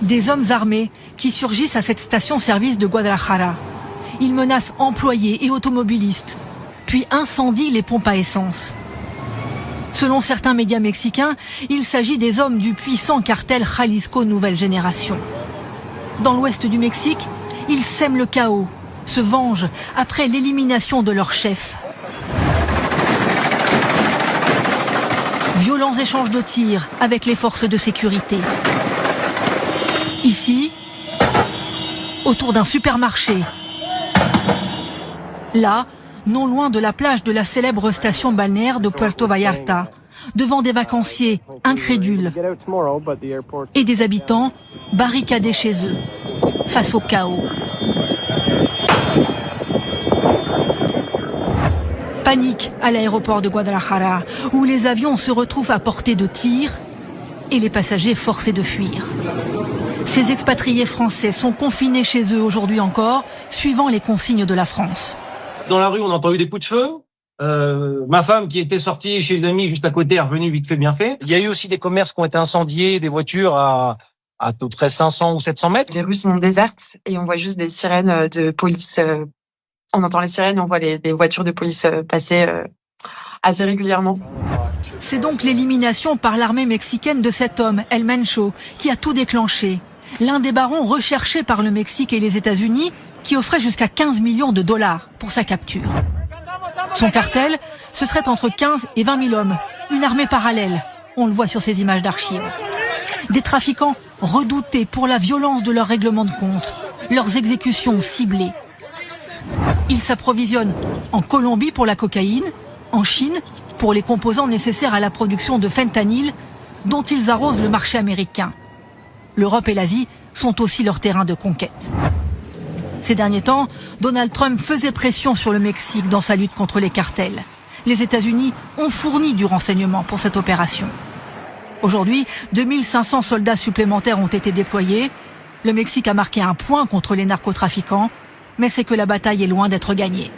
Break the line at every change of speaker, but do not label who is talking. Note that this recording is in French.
Des hommes armés qui surgissent à cette station-service de Guadalajara. Ils menacent employés et automobilistes, puis incendient les pompes à essence. Selon certains médias mexicains, il s'agit des hommes du puissant cartel Jalisco Nouvelle Génération. Dans l'ouest du Mexique, ils sèment le chaos, se vengent après l'élimination de leur chef. Violents échanges de tirs avec les forces de sécurité. Ici, autour d'un supermarché. Là, non loin de la plage de la célèbre station balnéaire de Puerto Vallarta, devant des vacanciers incrédules et des habitants barricadés chez eux, face au chaos. Panique à l'aéroport de Guadalajara, où les avions se retrouvent à portée de tir et les passagers forcés de fuir. Ces expatriés français sont confinés chez eux aujourd'hui encore, suivant les consignes de la France.
Dans la rue, on a entendu des coups de feu. Ma femme, qui était sortie chez une amie juste à côté, est revenue vite fait, bien fait. Il y a eu aussi des commerces qui ont été incendiés, des voitures à peu près 500 ou 700 mètres.
Les rues sont désertes et on voit juste des sirènes de police. On entend les sirènes, on voit les voitures de police passer assez régulièrement.
C'est donc l'élimination par l'armée mexicaine de cet homme, El Mencho, qui a tout déclenché. L'un des barons recherchés par le Mexique et les États-Unis, qui offrait jusqu'à 15 millions de dollars pour sa capture. Son cartel, ce serait entre 15 et 20 000 hommes, une armée parallèle. On le voit sur ces images d'archives. Des trafiquants redoutés pour la violence de leurs règlements de compte, leurs exécutions ciblées. Ils s'approvisionnent en Colombie pour la cocaïne, en Chine pour les composants nécessaires à la production de fentanyl, dont ils arrosent le marché américain. L'Europe et l'Asie sont aussi leur terrain de conquête. Ces derniers temps, Donald Trump faisait pression sur le Mexique dans sa lutte contre les cartels. Les États-Unis ont fourni du renseignement pour cette opération. Aujourd'hui, 2500 soldats supplémentaires ont été déployés. Le Mexique a marqué un point contre les narcotrafiquants, mais c'est que la bataille est loin d'être gagnée.